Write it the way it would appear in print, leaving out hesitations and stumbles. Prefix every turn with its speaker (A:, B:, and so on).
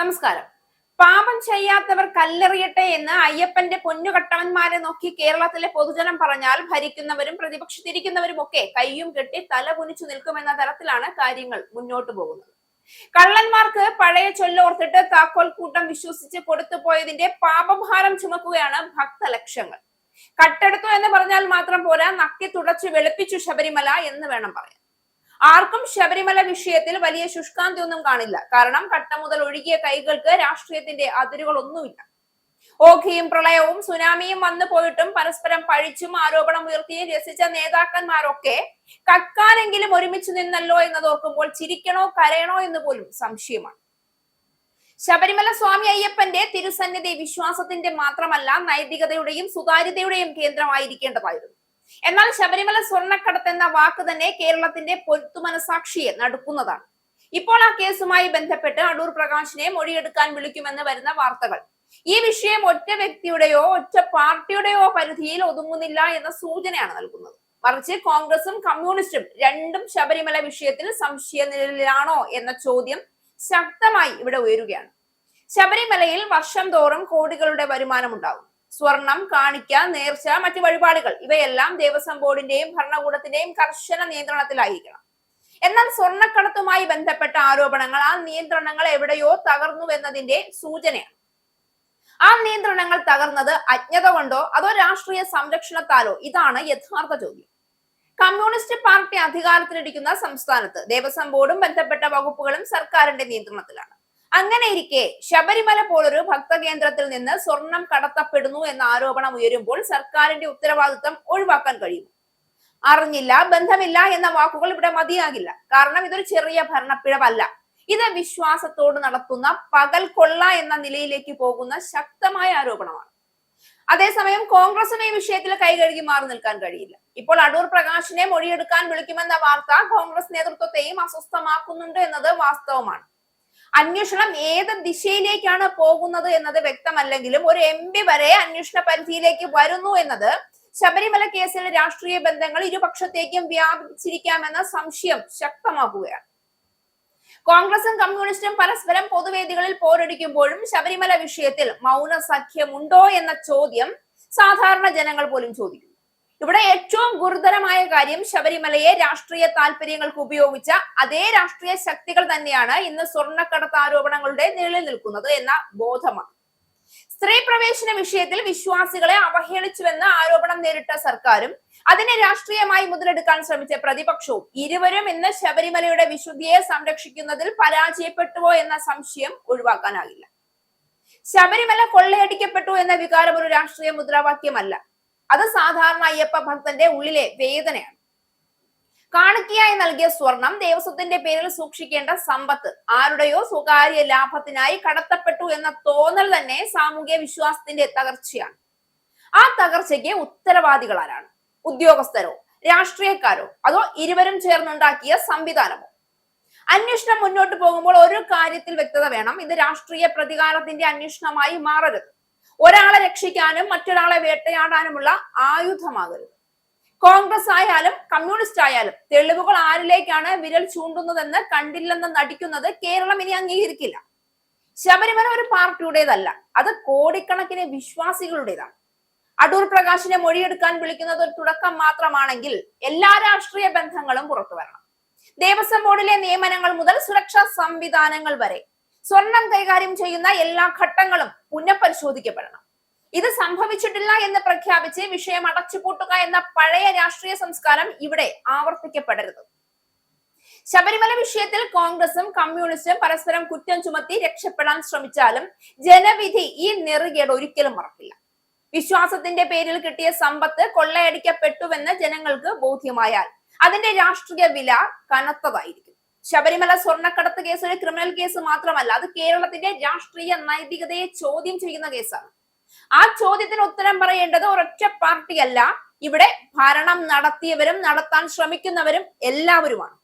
A: നമസ്കാരം. പാപം ചെയ്യാത്തവർ കല്ലെറിയട്ടെ എന്ന് അയ്യപ്പന്റെ പൊന്നുകട്ടവന്മാരെ നോക്കി കേരളത്തിലെ പൊതുജനം പറഞ്ഞാൽ ഭരിക്കുന്നവരും പ്രതിപക്ഷത്തിരിക്കുന്നവരും ഒക്കെ കയ്യും കെട്ടി തല കുനിച്ചു നിൽക്കുമെന്ന തരത്തിലാണ് കാര്യങ്ങൾ മുന്നോട്ടു പോകുന്നത്. കള്ളന്മാർക്ക് പഴയ ചൊല്ലോർത്തിട്ട് താക്കോൽ കൂട്ടം വിശ്വസിച്ച് കൊടുത്തുപോയതിന്റെ പാപഭാരം ചുമക്കുകയാണ് ഭക്തലക്ഷങ്ങൾ. കട്ടെടുത്തു എന്ന് പറഞ്ഞാൽ മാത്രം പോരാ, നക്കി തുടച്ചു വെളുപ്പിച്ചു ശബരിമല എന്ന് വേണം പറയാൻ. ആർക്കും ശബരിമല വിഷയത്തിൽ വലിയ ശുഷ്കാന്തി ഒന്നും കാണില്ല. കാരണം കട്ട മുതൽ ഒഴുകിയ കൈകൾക്ക് രാഷ്ട്രീയത്തിന്റെ അതിരുകളൊന്നുമില്ല. ഓഖിയും പ്രളയവും സുനാമിയും വന്നു പോയിട്ടും പരസ്പരം പഴിച്ചും ആരോപണം ഉയർത്തിയും രസിച്ച നേതാക്കന്മാരൊക്കെ കക്കാനെങ്കിലും ഒരുമിച്ച് നിന്നല്ലോ എന്നതോർക്കുമ്പോൾ ചിരിക്കണോ കരയണോ എന്ന് പോലും സംശയമാണ്. ശബരിമല സ്വാമി അയ്യപ്പന്റെ തിരുസന്നിധി വിശ്വാസത്തിന്റെ മാത്രമല്ല, നൈതികതയുടെയും സുതാര്യതയുടെയും കേന്ദ്രമായിരിക്കേണ്ടതായിരുന്നു. എന്നാൽ ശബരിമല സ്വർണ്ണക്കടത്ത് എന്ന വാക്ക് തന്നെ കേരളത്തിന്റെ പൊതുമനസാക്ഷിയെ നടുക്കുന്നതാണ്. ഇപ്പോൾ ആ കേസുമായി ബന്ധപ്പെട്ട് അടൂർ പ്രകാശിനെ മൊഴിയെടുക്കാൻ വിളിക്കുമെന്ന് വരുന്ന വാർത്തകൾ ഈ വിഷയം ഒറ്റ വ്യക്തിയുടെയോ ഒറ്റ പാർട്ടിയുടെയോ പരിധിയിൽ ഒതുങ്ങുന്നില്ല എന്ന സൂചനയാണ് നൽകുന്നത്. മറിച്ച് കോൺഗ്രസും കമ്മ്യൂണിസ്റ്റും രണ്ടും ശബരിമല വിഷയത്തിൽ സംശയ നിഴലിലാണോ എന്ന ചോദ്യം ശക്തമായി ഇവിടെ ഉയരുകയാണ്. ശബരിമലയിൽ വർഷം തോറും കോടികളുടെ വരുമാനമുണ്ടാകും. സ്വർണം, കാണിക്ക, നേർച്ച, മറ്റു വഴിപാടുകൾ ഇവയെല്ലാം ദേവസ്വം ബോർഡിന്റെയും ഭരണകൂടത്തിന്റെയും കർശന നിയന്ത്രണത്തിലായിരിക്കണം. എന്നാൽ സ്വർണ്ണക്കടത്തുമായി ബന്ധപ്പെട്ട ആരോപണങ്ങൾ ആ നിയന്ത്രണങ്ങൾ എവിടെയോ തകർന്നുവെന്നതിന്റെ സൂചനയാണ്. ആ നിയന്ത്രണങ്ങൾ തകർന്നത് അജ്ഞത കൊണ്ടോ അതോ രാഷ്ട്രീയ സംരക്ഷണത്താലോ? ഇതാണ് യഥാർത്ഥ ചോദ്യം. കമ്മ്യൂണിസ്റ്റ് പാർട്ടി അധികാരത്തിലിരിക്കുന്ന സംസ്ഥാനത്ത് ദേവസ്വം ബോർഡും ബന്ധപ്പെട്ട വകുപ്പുകളും സർക്കാരിന്റെ നിയന്ത്രണത്തിലാണ്. അങ്ങനെ ഇരിക്കെ ശബരിമല പോലൊരു ഭക്തകേന്ദ്രത്തിൽ നിന്ന് സ്വർണം കടത്തപ്പെടുന്നു എന്ന ആരോപണം ഉയരുമ്പോൾ സർക്കാരിന്റെ ഉത്തരവാദിത്തം ഒഴിവാക്കാൻ കഴിയും? അറിഞ്ഞില്ല, ബന്ധമില്ല എന്ന വാക്കുകൾ ഇവിടെ മതിയാകില്ല. കാരണം ഇതൊരു ചെറിയ ഭരണപ്പിഴവല്ല. ഇത് വിശ്വാസത്തോട് നടത്തുന്ന പകൽ കൊള്ള എന്ന നിലയിലേക്ക് പോകുന്ന ശക്തമായ ആരോപണമാണ്. അതേസമയം കോൺഗ്രസിന് ഈ വിഷയത്തിൽ കൈകഴുകി മാറി നിൽക്കാൻ കഴിയില്ല. ഇപ്പോൾ അടൂർ പ്രകാശിനെ മൊഴിയെടുക്കാൻ വിളിക്കുമെന്ന വാർത്ത കോൺഗ്രസ് നേതൃത്വത്തെയും അസ്വസ്ഥമാക്കുന്നുണ്ട് എന്നത് വാസ്തവമാണ്. അന്വേഷണം ഏത് ദിശയിലേക്കാണ് പോകുന്നത് എന്നത് വ്യക്തമല്ലെങ്കിലും ഒരു MP വരെ അന്വേഷണ പരിധിയിലേക്ക് വരുന്നു എന്നത് ശബരിമല കേസിൽ രാഷ്ട്രീയ ബന്ധങ്ങൾ ഇരുപക്ഷത്തേക്കും വ്യാപിച്ചിരിക്കാമെന്ന സംശയം ശക്തമാക്കുകയാണ്. കോൺഗ്രസും കമ്മ്യൂണിസ്റ്റും പരസ്പരം പൊതുവേദികളിൽ പോരടിക്കുമ്പോഴും ശബരിമല വിഷയത്തിൽ മൗന സഖ്യമുണ്ടോ എന്ന ചോദ്യം സാധാരണ ജനങ്ങൾ പോലും ചോദിക്കുന്നു. ഇവിടെ ഏറ്റവും ഗുരുതരമായ കാര്യം ശബരിമലയെ രാഷ്ട്രീയ താല്പര്യങ്ങൾക്ക് ഉപയോഗിച്ച അതേ രാഷ്ട്രീയ ശക്തികൾ തന്നെയാണ് ഇന്ന് സ്വർണ്ണക്കടത്ത് ആരോപണങ്ങളുടെ നിഴലിൽ നിൽക്കുന്നത് എന്ന ബോധമാണ്. സ്ത്രീ പ്രവേശന വിഷയത്തിൽ വിശ്വാസികളെ അവഹേളിച്ചുവെന്ന ആരോപണം നേരിട്ട സർക്കാരും അതിനെ രാഷ്ട്രീയമായി മുതലെടുക്കാൻ ശ്രമിച്ച പ്രതിപക്ഷവും ഇരുവരും ഇന്ന് ശബരിമലയുടെ വിശുദ്ധിയെ സംരക്ഷിക്കുന്നതിൽ പരാജയപ്പെട്ടുവോ എന്ന സംശയം ഒഴിവാക്കാനാകില്ല. ശബരിമല കൊള്ളയടിക്കപ്പെട്ടു എന്ന വികാരം ഒരു രാഷ്ട്രീയ മുദ്രാവാക്യമല്ല. അത് സാധാരണ അയ്യപ്പ ഭക്തന്റെ ഉള്ളിലെ വേദനയാണ്. കാണിക്കയായി നൽകിയ സ്വർണം, ദേവസ്വത്തിന്റെ പേരിൽ സൂക്ഷിക്കേണ്ട സമ്പത്ത് ആരുടെയോ സ്വകാര്യ ലാഭത്തിനായി കടത്തപ്പെട്ടു എന്ന തോന്നൽ തന്നെ സാമൂഹ്യ വിശ്വാസത്തിന്റെ തകർച്ചയാണ്. ആ തകർച്ചയ്ക്ക് ഉത്തരവാദികൾ ആരാണ്? ഉദ്യോഗസ്ഥരോ, രാഷ്ട്രീയക്കാരോ, അതോ ഇരുവരും ചേർന്നുണ്ടാക്കിയ സംവിധാനമോ? അന്വേഷണം മുന്നോട്ട് പോകുമ്പോൾ ഒരു കാര്യത്തിൽ വ്യക്തത വേണം: ഇത് രാഷ്ട്രീയ പ്രതികാരത്തിന്റെ അന്വേഷണമായി മാറരുത്. ഒരാളെ രക്ഷിക്കാനും മറ്റൊരാളെ വേട്ടയാടാനുമുള്ള ആയുധമാകരുത്. കോൺഗ്രസ് ആയാലും കമ്മ്യൂണിസ്റ്റ് ആയാലും തെളിവുകൾ ആരിലേക്കാണ് വിരൽ ചൂണ്ടുന്നതെന്ന് കണ്ടില്ലെന്ന് നടിക്കുന്നത് കേരളം ഇനി അംഗീകരിക്കില്ല. ശബരിമല ഒരു പാർട്ടിയുടേതല്ല, അത് കോടിക്കണക്കിന് വിശ്വാസികളുടേതാണ്. അടൂർ പ്രകാശിനെ മൊഴിയെടുക്കാൻ വിളിക്കുന്നത് ഒരു തുടക്കം മാത്രമാണെങ്കിൽ എല്ലാ രാഷ്ട്രീയ ബന്ധങ്ങളും പുറത്തു വരണം. ദേവസ്വം ബോർഡിലെ നിയമനങ്ങൾ മുതൽ സുരക്ഷാ സംവിധാനങ്ങൾ വരെ സ്വർണം കൈകാര്യം ചെയ്യുന്ന എല്ലാ ഘട്ടങ്ങളും പുനഃപരിശോധിക്കപ്പെടണം. ഇത് സംഭവിച്ചിട്ടില്ല എന്ന് പ്രഖ്യാപിച്ച് വിഷയം അടച്ചുപൂട്ടുക എന്ന പഴയ രാഷ്ട്രീയ സംസ്കാരം ഇവിടെ ആവർത്തിക്കപ്പെടരുത്. ശബരിമല വിഷയത്തിൽ കോൺഗ്രസും കമ്മ്യൂണിസ്റ്റും പരസ്പരം കുറ്റം ചുമത്തി രക്ഷപ്പെടാൻ ശ്രമിച്ചാലും ജനവിധി ഈ നെറുകേട് ഒരിക്കലും മറക്കില്ല. വിശ്വാസത്തിന്റെ പേരിൽ കിട്ടിയ സമ്പത്ത് കൊള്ളയടിക്കപ്പെട്ടുവെന്ന് ജനങ്ങൾക്ക് ബോധ്യമായാൽ അതിന്റെ രാഷ്ട്രീയ വില കനത്തതായിരിക്കും. ശബരിമല സ്വർണ്ണക്കടത്ത് കേസ് ഒരു ക്രിമിനൽ കേസ് മാത്രമല്ല, അത് കേരളത്തിന്റെ രാഷ്ട്രീയ നൈതികതയെ ചോദ്യം ചെയ്യുന്ന കേസാണ്. ആ ചോദ്യത്തിന് ഉത്തരം പറയേണ്ടത് ഒരൊറ്റ പാർട്ടിയല്ല, ഇവിടെ ഭരണം നടത്തിയവരും നടത്താൻ ശ്രമിക്കുന്നവരും എല്ലാവരുമാണ്.